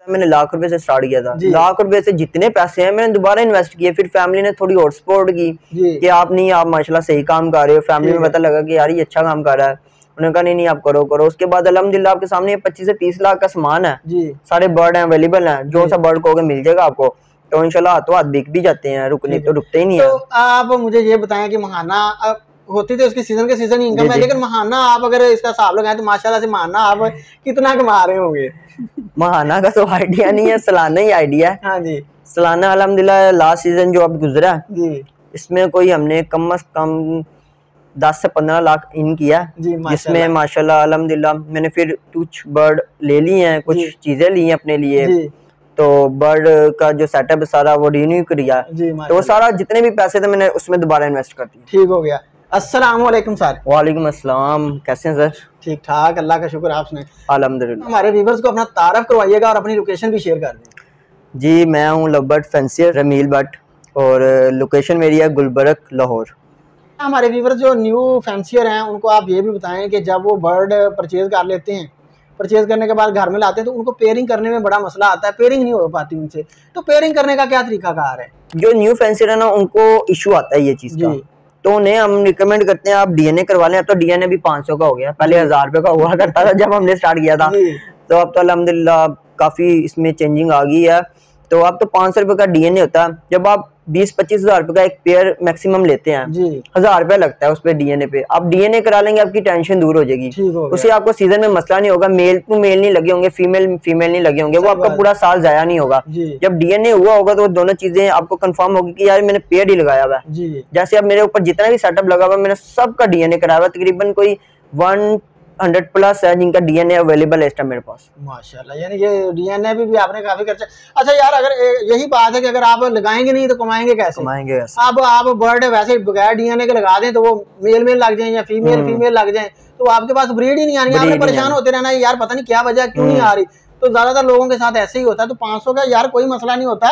मैंने लाख रुपए से स्टार्ट किया था। लाख रुपए से जितने पैसे हैं मैंने दोबारा इन्वेस्ट किए। फिर फैमिली ने थोड़ी और सपोर्ट की कि आप माशाल्लाह सही काम कर रहे हो। फैमिली में पता लगा कि यार ये अच्छा काम कर रहा है। उन्होंने कहा नहीं आप करो करो। उसके बाद अल्हम्दुलिल्लाह आपके सामने 25 से 30 लाख का सामान है, सारे बर्ड हैं, अवेलेबल हैं, जो सा बर्ड कहोगे मिल जाएगा आपको। तो इंशाल्लाह हाथों हाथ बिक भी जाते हैं, रुकने तो रुकते ही नहीं है। तो आप मुझे ये बताएं कि महाना होती थी उसकी सीजन के सीजन इनकम है, लेकिन महाना आप अगर इसका हिसाब लगाएं तो माशाल्लाह से महाना आप कितना कमा रहे होंगे? महाना का तो आइडिया नहीं है, सालाना ही आइडिया है। हाँ जी, सालाना अल्हम्दुलिल्लाह लास्ट सीजन जो अब गुजरा जी, इसमें कोई हमने कम से कम 10 से 15 लाख इन किया, जिसमें माशाल्लाह अल्हम्दुलिल्लाह मैंने फिर कुछ बर्ड ले लिए हैं, कुछ चीजें ली हैं अपने लिए। तो बर्ड का जो सेटअप है सारा वो रिन्यू किया, तो वो सारा जितने भी पैसे थे मैंने उसमें दोबारा इन्वेस्ट कर दिया। ठीक हो गया। अस्सलाम वालेकुम सर। वालेकुम अस्सलाम, कैसे हैं सर? ठीक ठाक, अल्लाह का शुक्र, आप सुनाएं? अल्हम्दुलिल्लाह। हमारे व्यूअर्स को अपना तारफ करवाइएगा और अपनी लोकेशन भी शेयर कर दें। जी, मैं हूँ लवबर्ड फैंसियर रमील भट्ट और लोकेशन मेरी है गुलबर्ग लाहौर। हमारे व्यूअर्स जो न्यू फैंसियर हैं उनको आप ये भी बताएं कि जब वो बर्ड परचेज कर लेते हैं, परचेज करने के बाद घर में लाते हैं तो उनको पेयरिंग करने में बड़ा मसला आता है, पेयरिंग नहीं हो पाती उनसे, तो पेयरिंग करने का क्या तरीकाकार है? जो न्यू फैंसियर है ना उनको इशू आता है ये चीज का, तो उन्हें हम रिकमेंड करते हैं आप डीएनए करवा लें। अब तो डीएनए भी 500 का हो गया, पहले 1000 रुपए का हुआ करता था जब हमने स्टार्ट किया था, तो अब तो अल्हम्दुलिल्लाह काफी इसमें चेंजिंग आ गई है। तो अब तो 500 रुपए का डीएनए होता है। जब आप 20-25 हजार रुपए का एक पेयर मैक्सिमम लेते हैं, 1000 रुपए लगता है उस पे डीएनए पे। आप डीएनए करा लेंगे आपकी टेंशन दूर हो जाएगी, उससे आपको सीजन में मसला नहीं होगा, मेल टू मेल नहीं लगे होंगे, फीमेल नहीं लगे होंगे, वो आपका पूरा साल जाया नहीं होगा। जब डीएनए हुआ होगा तो दोनों चीजें आपको कंफर्म होगी कि यार मैंने पेयर ही लगाया हुआ है। जैसे अब मेरे ऊपर जितना भी सेटअप लगा हुआ मैंने सबका डीएनए कराया हुआ, तकरीबन कोई 100 प्लस है जिनका डीएनए अवेलेबल है इस टाइम मेरे पास। माशाल्लाह, यानी ये डीएनए भी आपने काफी खर्चा। अच्छा यार, अगर यही बात है कि अगर आप लगाएंगे नहीं तो कमाएंगे कैसे? कमाएंगे कैसे? अब आप बर्ड वैसे बगैर डीएनए के लगा दें तो वो मेल लग जाए या फीमेल लग जाए तो आपके पास ब्रीड ही नहीं आनी, आपने परेशान होते रहना यार पता नहीं क्या वजह क्यों नहीं आ रही। तो ज्यादातर लोगों के साथ ऐसे ही होता है। तो 500 का यार कोई मसला नहीं होता,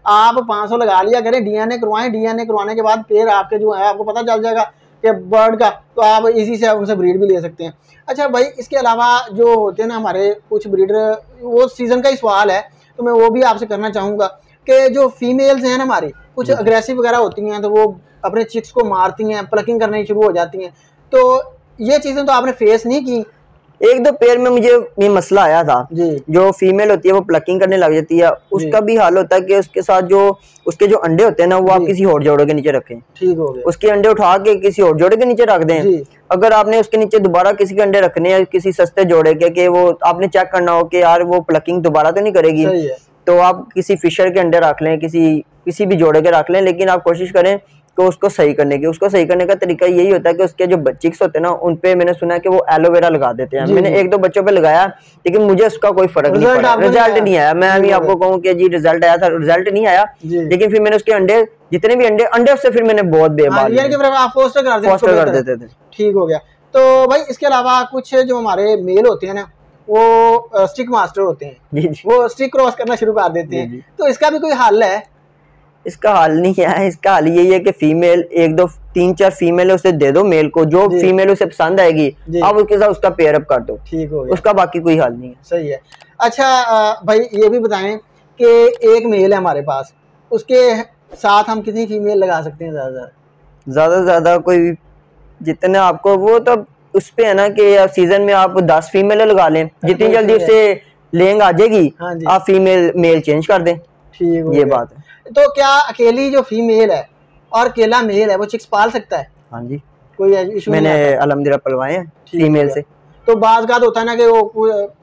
आप 500 लगा लिया करें, डीएनए करवाएं, डीएनए करवाने के बाद फिर आपके जो है आपको पता चल जाएगा कि बर्ड का, तो आप इजी से उनसे ब्रीड भी ले सकते हैं। अच्छा भाई, इसके अलावा जो होते हैं ना हमारे कुछ ब्रीडर, वो सीजन का ही सवाल है तो मैं वो भी आपसे करना चाहूँगा कि जो फीमेल्स हैं ना हमारी कुछ अग्रेसिव वगैरह होती हैं, तो वो अपने चिक्स को मारती हैं, प्लकिंग करनी शुरू हो जाती हैं, तो ये चीज़ें तो आपने फेस नहीं की? एक दो पेयर में मुझे ये मसला आया था, जो फीमेल होती है वो प्लकिंग करने लग जाती है, उसका भी हाल होता है कि उसके साथ जो उसके जो अंडे होते हैं ना वो आप किसी और जोड़े के नीचे रखें। ठीक हो गया। उसके अंडे उठा के किसी और जोड़े के नीचे रख दें। अगर आपने उसके नीचे दोबारा किसी के अंडे रखने हैं किसी सस्ते जोड़े के, कि वो आपने चेक करना हो कि यार वो प्लकिंग दोबारा तो नहीं करेगी, तो आप किसी फिशर के अंडे रख लें, किसी भी जोड़े के रख लें, लेकिन आप कोशिश करें कि उसको सही करने की। उसको सही करने का तरीका यही होता है कि उसके जो चिक्स होते हैं ना उन पे मैंने सुना है कि वो एलोवेरा लगा देते हैं। मैंने एक दो बच्चों पे लगाया लेकिन मुझे उसका कोई फर्क नहीं पड़ा, रिजल्ट नहीं आया। मैं अभी आपको कहूँ कि जी रिजल्ट आया था, रिजल्ट नहीं आया, लेकिन फिर मैंने उसके अंडे जितने भी अंडे उससे फिर मैंने बहुत फोस्टर कर देते थे। ठीक हो गया। तो भाई इसके अलावा कुछ जो हमारे मेल होते हैं ना वो स्टिक मास्टर होते हैं, वो स्टिक क्रॉस करना शुरू कर देते हैं, तो इसका भी कोई हल है? इसका हल नहीं है, इसका हल यही है कि फीमेल 1-2-3-4 फीमेल उसे दे दो मेल को, जो फीमेल उसे पसंद आएगी आप उसके साथ उसका पेयर अप कर दो। ठीक हो गया, उसका बाकी कोई हल नहीं है। सही है। अच्छा भाई ये भी बताएं कि एक मेल है हमारे पास, उसके साथ हम कितनी फीमेल लगा सकते हैं? ज्यादा से ज्यादा कोई जितना आपको, वो तो उस पे है ना कि सीजन में आप 10 फीमेल लगा लें, जितनी जल्दी उससे लेंग आ जाएगी आप फीमेल मेल चेंज कर दें। ठीक, ये बात है। तो क्या अकेली जो फीमेल है और अकेला मेल है वो चिक्स पाल सकता है? हाँ जी, कोई इशू मैंने अल्हम्दुलिल्लाह पलवाए हैं फीमेल से। तो बात का होता है ना कि वो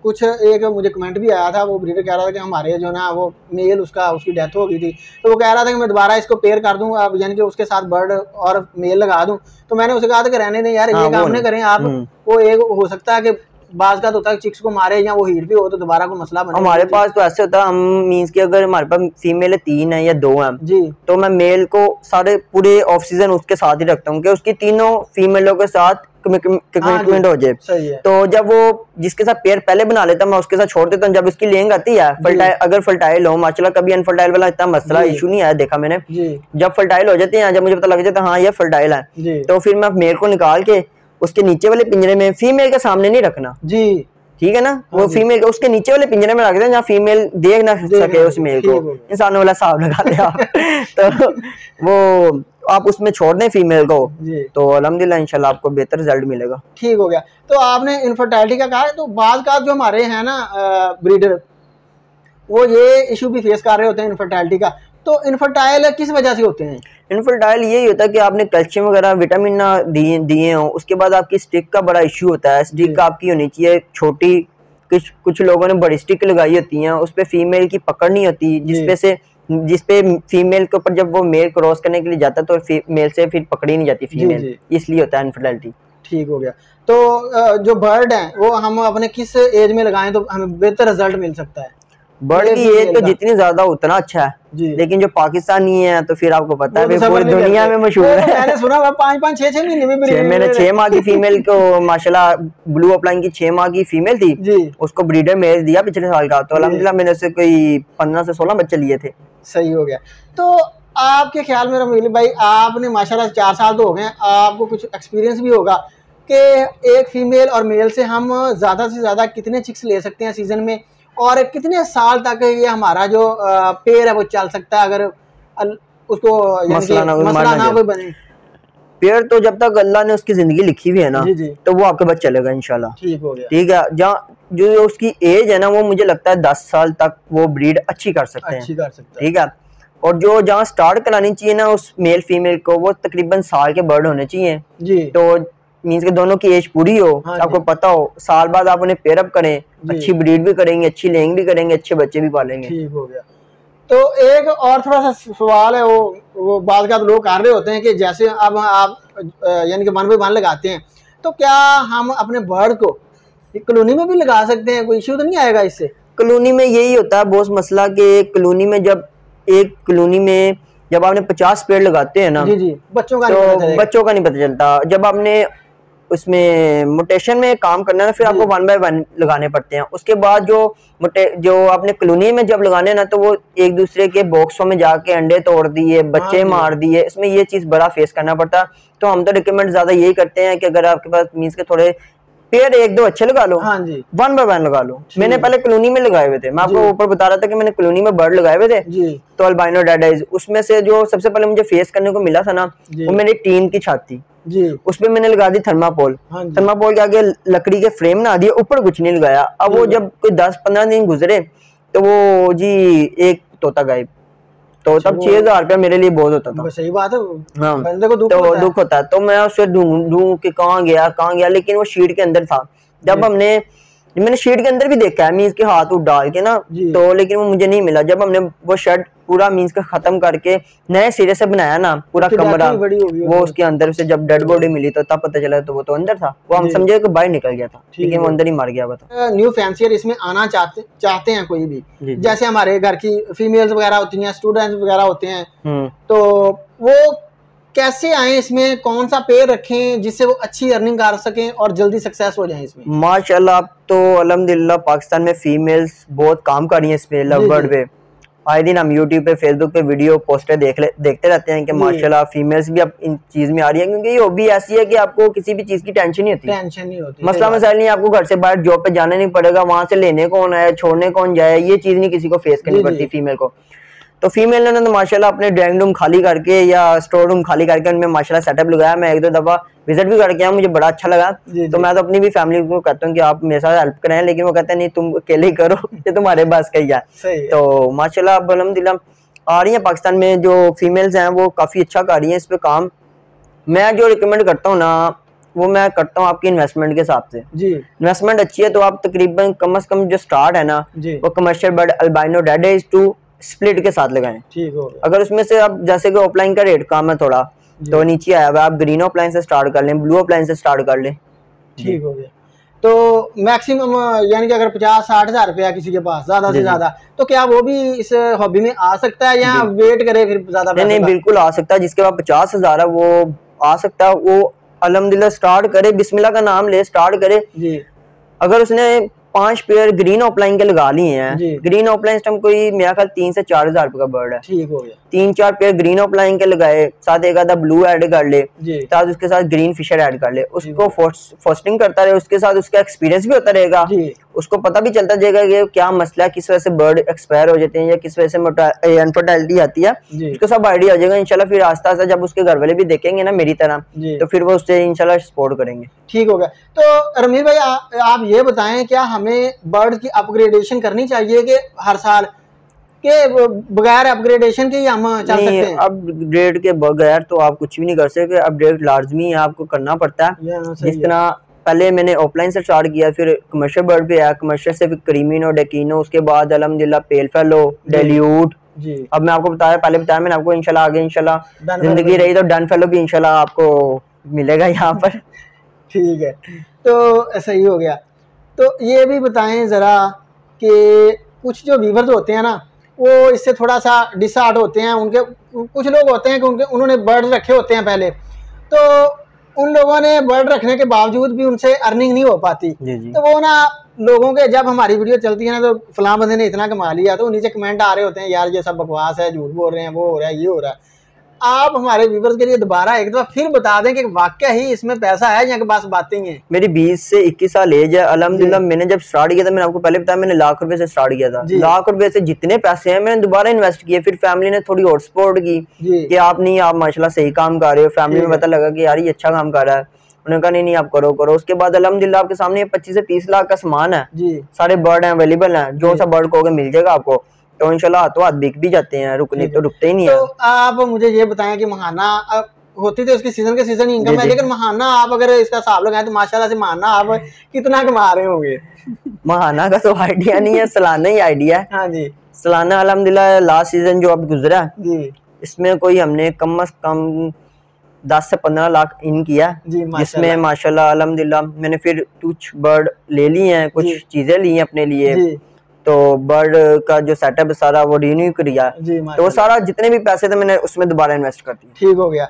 कुछ एक मुझे कमेंट भी आया था, वो ब्रीडर कह रहा था कि हमारे जो ना वो मेल उसकी डेथ हो गई थी, तो वो कह रहा था कि मैं दोबारा इसको पेयर कर दूं, अब यानी कि उसके साथ बर्ड और मेल लगा दूं। तो मैंने उसे कहा था कि रहने दें यार, ये काम नहीं करें आप। वो एक हो सकता है कि बाज का तो होता है चिक्स को मारे या वो हीट भी हो तो दोबारा कोई मसला बने। हमारे पास तो ऐसे होता है, हम मींस कि अगर हमारे पास फीमेल 3 है या 2 है जी, तो मैं मेल को सारे पूरे ऑफ सीजन उसके साथ ही रखता हूँ कि उसकी तीनों फीमेलों के साथ कमिटमेंट हो जाए। तो जब वो जिसके साथ पेयर पहले बना लेता मैं उसके साथ छोड़ देता हूँ। जब उसकी लेंग आती है फर्टाइल, अगर फर्टाइल हो माशाल्लाह, कभी अनफर्टाइल वाला इतना मसला इशू नहीं आया देखा मैंने। जब फर्टाइल हो जाते हैं, जब मुझे पता लग जाता है हाँ ये फर्टाइल है, तो फिर मैं मेल को निकाल के उसके नीचे वाले पिंजरे में, फीमेल के सामने नहीं रखना जी, ठीक है ना, वो फीमेल को उसके नीचे वाले पिंजरे में रखते हैं जहाँ फीमेल देख ना सके उस मेल को, इंसानों वाला हिसाब लगा दे आप तो वो आप उसमें छोड़ दें फीमेल को, तो अल्हम्दुलिल्लाह इंशाल्लाह आपको बेहतर रिजल्ट मिलेगा। ठीक हो गया। तो आपने इनफर्टिलिटी का कहा है, तो बात का जो हमारे हैं ना ब्रीडर, वो ये इशू भी फेस कर रहे होते हैं इनफर्टिलिटी का, तो इनफर्टाइल किस वजह से होते हैं? इनफर्टाइल यही होता है कि आपने कैल्शियम वगैरह विटामिन ना दिए हो, उसके बाद आपकी स्टिक का बड़ा इश्यू होता है। स्टिक आपकी होनी चाहिए छोटी, कुछ लोगों ने बड़ी स्टिक लगाई होती हैं, उस पे फीमेल की पकड़ नहीं होती, जिसपे फीमेल के ऊपर जब वो मेल क्रॉस करने के लिए जाता है तो मेल से फिर पकड़ी नहीं जाती फीमेल, इसलिए होता है इनफर्टिलिटी। ठीक हो गया। तो जो बर्ड है वो हम अपने किस एज में लगाएं तो हमें बेहतर रिजल्ट मिल सकता है? बर्ड की एज तो जितनी ज्यादा उतना अच्छा है, लेकिन जो पाकिस्तानी है तो फिर आपको पता है पूरी दुनिया में मशहूर है। मैंने सुना 5-5, 6-6 महीने में मैंने 6 माह की फीमेल को माशाल्लाह ब्लू अपलाइन की 6 माह की फीमेल थी जी, उसको ब्रीडर मेल दिया पिछले साल का, तो अल्हम्दुलिल्लाह मैंने उससे कोई 15 से 16 बच्चे लिए थे। सही हो गया। तो आपके ख्याल में रमील भाई, आपने माशाल्लाह 4 साल तो हो गए, आपको कुछ एक्सपीरियंस भी होगा कि एक फीमेल और मेल से हम ज्यादा से ज्यादा कितने चिक्स ले सकते हैं सीजन में, और कितने साल तक ये हमारा जो पेड़ है वो चल सकता है, अगर उसको मसला ना कोई बने? पेड़ तो जब तक अल्लाह ने उसकी जिंदगी लिखी हुई है ना, तो वो आपके पास चलेगा इंशाल्लाह। ठीक हो गया। ठीक है, जहाँ जो उसकी एज है ना, वो मुझे लगता है 10 साल तक वो ब्रीड अच्छी कर सकते हैं। ठीक है, और जो जहाँ स्टार्ट करानी चाहिए ना उस मेल फीमेल को, वो तकरीबन साल के बर्ड होने चाहिए जी। तो मीन्स के दोनों की एज पूरी हो, आपको पता हो, साल बाद आप उन्हें पेयर अप करें, अच्छी ब्रीड भी करेंगे, अच्छी लेंग भी करेंगे, अच्छे बच्चे भी पालेंगे। ठीक हो गया। तो एक और थोड़ा सा सवाल है, वो बात का लोग कर रहे होते हैं कि जैसे अब आप यानी कि 1 by 1 लगाते हैं, तो क्या हम अपने बर्ड को कॉलोनी में भी लगा सकते हैं? कोई इश्यू तो नहीं आएगा इससे? कॉलोनी में यही होता है बहुत मसला कि कॉलोनी में जब एक कॉलोनी में जब आपने 50 पेड़ लगाते हैं ना जी, बच्चों का नहीं पता चलता। जब आपने उसमें मोटेशन में काम करना है फिर आपको 1 by 1 लगाने पड़ते हैं। उसके बाद जो आपने कॉलोनी में जब लगाने ना, तो वो एक दूसरे के बॉक्सों में जाके अंडे तोड़ दिए, बच्चे मार दिए, इसमें ये चीज बड़ा फेस करना पड़ता। तो हम तो रिकमेंड ज्यादा यही करते हैं कि अगर आपके पास मीन्स के थोड़े पेड़ 1-2 अच्छे लगा लो, 1 by 1 लगा लो। मैंने पहले कॉलोनी में लगाए हुए थे, मैं आपको ऊपर बता रहा था कि मैंने कॉलोनी में बर्ड लगाए हुए थे तो अल्बाइनो डेड आइज, उसमें से जो सबसे पहले मुझे फेस करने को मिला था ना, वो मेरी टीन की छत थी जी, उसमें मैंने लगा दी थर्मापोल। थर्मापोल के आगे लकड़ी के फ्रेम ना दिए, ऊपर कुछ नहीं लगाया। अब वो जब कोई 10-15 दिन गुजरे तो वो जी एक तोता गायब, तो तब 6000 रुपया मेरे लिए बहुत होता था। सही बात है। हाँ, बंदे को दुख होता है। तो मैं उसे ढूंढ के कहाँ गया, लेकिन वो शीट के अंदर था। जब मैंने शीट के अंदर भी देखा है मीन्स के हाथ डाल के ना, तो लेकिन वो मुझे नहीं मिला। जब हमने वो शेड पूरा मीन्स का खत्म करके नए सिरे से बनाया ना पूरा कमरा, वो उसके अंदर से जब डेड बॉडी मिली तो तब पता चला तो वो तो अंदर था, वो हम समझे कि बाहर निकल गया था, लेकिन वो अंदर ही मर गया। बता न्यू फैंसियर इसमें आना चाहते हैं कोई भी, जैसे हमारे घर की फीमेल्स वगैरह होती हैं, स्टूडेंट्स वगैरह होते हैं, तो वो कैसे आए इसमें? कौन सा पेड़ रखें जिससे वो अच्छी अर्निंग कर सकें और जल्दी सक्सेस हो जाएं इसमें? माशाल्लाह, तो अल्हम्दुलिल्लाह पाकिस्तान में फीमेल्स बहुत काम कर रही हैं इसमें, लव बर्ड पे। आए दिन हम यूट्यूब पे, फेसबुक पे वीडियो पोस्टर देखते रहते हैं कि माशाल्लाह फीमेल्स भी अब इन चीज में आ रही है, क्योंकि ये हॉबी ऐसी है कि आपको किसी भी चीज की टेंशन नहीं होती। मसला मसाइल नहीं, आपको घर से बाहर जॉब पे जाना नहीं पड़ेगा, वहां से लेने कौन आए, छोड़ने कौन जाए, ये चीज नहीं किसी को फेस करनी पड़ती फीमेल को। तो फीमेल ने तो माशाल्लाह अपने ड्राइंग रूम खाली करके या स्टोर रूम खाली करके उनमें माशाल्लाह सेटअप लगाया। मैं 1-2 दफा विजिट भी करके आया, मुझे बड़ा अच्छा लगा। तो मैं तो अपनी भी फैमिली को कहता हूँ कि आप मेरे साथ हेल्प करें, लेकिन वो कहते हैं नहीं तुम अकेले ही करो, ये तुम्हारे बस का ही है। तो माशाल्लाह अल्हम्दुलिल्लाह आ रही है पाकिस्तान में जो फीमेल्स हैं वो काफी अच्छा कर रही है इस पे काम। मैं जो रिकमेंड करता हूँ ना, वो मैं करता हूँ आपकी इन्वेस्टमेंट के हिसाब से जी। इन्वेस्टमेंट अच्छी है तो आप तकरीबन कम से कम जो स्टार्ट है ना, वो commercial bird albino dead eyes 2 split के साथ लगाएं। ठीक हो गया। अगर उसमें से आप जैसे कि ऑफलाइन का रेट कम है थोड़ा, तो नीचे आया हुआ, आप ग्रीन ऑफलाइन से स्टार्ट कर लें, ब्लू ऑफलाइन से स्टार्ट कर लें। ठीक हो गया। तो मैक्सिमम यानी कि अगर 50-60 हजार रुपया किसी के पास ज्यादा से ज्यादा, तो क्या वो भी इस हॉबी में आ सकता है या वेट करे फिर ज्यादा? नहीं, बिल्कुल आ सकता है। जिसके पास 50 हजार है वो आ सकता है, वो अल्हम्दुलिल्लाह स्टार्ट करे, बिस्मिल्लाह का नाम ले, स्टार्ट करे जी। अगर उसने 5 पेयर ग्रीन ऑफलाइन के लगा लिए हैं। ग्रीन ऑफलाइन टाइम कोई मेरा ख्याल 3 से 4 हजार रुपए का बर्ड है। ठीक हो गया। 3-4 पेयर ग्रीन ऑफलाइन के लगाए, साथ एक आधा ब्लू ऐड कर ले, साथ उसके साथ ग्रीन फिशर ऐड कर ले, उसको फोस्टिंग करता रहे, उसके साथ उसका एक्सपीरियंस भी होता रहेगा, उसको पता भी चलता जाएगा कि क्या मसला है, किस वजह से बर्ड एक्सपायर हो जाते हैं या किस वजह से अनफर्टिलिटी आती है, उसको सब आइडिया हो जाएगा इंशाल्लाह। फिर आस्ता आस्ता जब उसके घर वाले भी देखेंगे ना मेरी तरह, तो फिर वो उससे इंशाल्लाह सपोर्ट करेंगे। ठीक हो गया। तो रमील भाई आप ये बताएं, क्या हमें बर्ड की अपग्रेडेशन करनी चाहिए कि हर साल के बगैर अपग्रेडेशन के ही हम चल सकते हैं? अपग्रेड के बगैर तो आप कुछ भी नहीं कर सकते, अपग्रेड लाजमी आपको करना पड़ता है। जिस तरह पहले मैंने ऑफलाइन से स्टार्ट किया, फिर कमर्शियल बर्ड पे आया, कमर्शियल से फिर क्रीमिनो, डेकिनो, उसके बाद अल्हम्दुलिल्लाह पेल फेलो, डेल्यूट। अब मैं आपको पहले बताया मैंने आपको, इंशाल्लाह आगे इंशाल्लाह जिंदगी रही तो डन फेलो भी इंशाल्लाह आपको मिलेगा यहाँ पर। ठीक है, तो सही हो गया। तो ये भी बताएं जरा कि कुछ जो व्यूअर्स होते हैं ना, वो इससे थोड़ा सा डिसहार्ट होते हैं। उनके कुछ लोग होते हैं कि उन्होंने बर्ड रखे होते हैं पहले, तो उन लोगों ने बर्ड रखने के बावजूद भी उनसे अर्निंग नहीं हो पाती। तो वो ना लोगों के, जब हमारी वीडियो चलती है ना, तो फलां बंदे ने इतना कमा लिया, तो नीचे कमेंट आ रहे होते हैं, यार ये सब बकवास है, झूठ बोल रहे हैं, वो हो रहा है, ये हो रहा है। आप हमारे व्यूअर्स के लिए दोबारा एक दफा फिर बता दें कि वाकया ही इसमें पैसा है या बस बातें हैं। मेरी 20 से 21 साल एज है अल्हम्दुलिल्लाह। मैंने जब स्टार्ट किया था, मैंने आपको पहले बताया, मैंने लाख रुपए से स्टार्ट किया था। लाख रुपए से जितने पैसे हैं मैंने दोबारा इन्वेस्ट किए। फिर फैमिली ने थोड़ी और सपोर्ट की कि आप माशाल्लाह सही काम कर रहे हो। फैमिली में पता लगा कि यार ये अच्छा काम कर रहा है, उन्होंने कहा नहीं आप करो। उसके बाद अल्हम्दुलिल्लाह आपके सामने 25 से 30 लाख का सामान है, सारे बर्ड हैं अवेलेबल हैं, जो सा बर्ड कहोगे मिल जाएगा आपको। तो इंशाल्लाह हाथों हाथ बिक भी जाते हैं, रुकते ही नहीं है। तो आप मुझे ये बताएं कि महाना होती तो उसकी सीजन के सीजन इनकम है, लेकिन महाना आप अगर इसका हिसाब लगाएं तो माशाल्लाह से महाना आप कितना कमा रहे होंगे? महाना का तो आइडिया नहीं है, सालाना ही आइडिया है। हाँ जी, सालाना अल्हम्दुलिल्लाह लास्ट सीजन जो अब गुजरा इसमें कोई हमने कम से कम 10 से 15 लाख इन किया, जिसमें माशाल्लाह अल्हम्दुलिल्लाह मैंने फिर कुछ बर्ड ले लिए हैं, कुछ चीजें ली हैं अपने लिए। तो बर्ड का जो सेटअप सारा वो रिन्यू किया, तो वो सारा जितने भी पैसे थे मैंने उसमें दोबारा इन्वेस्ट कर दिया। ठीक हो गया।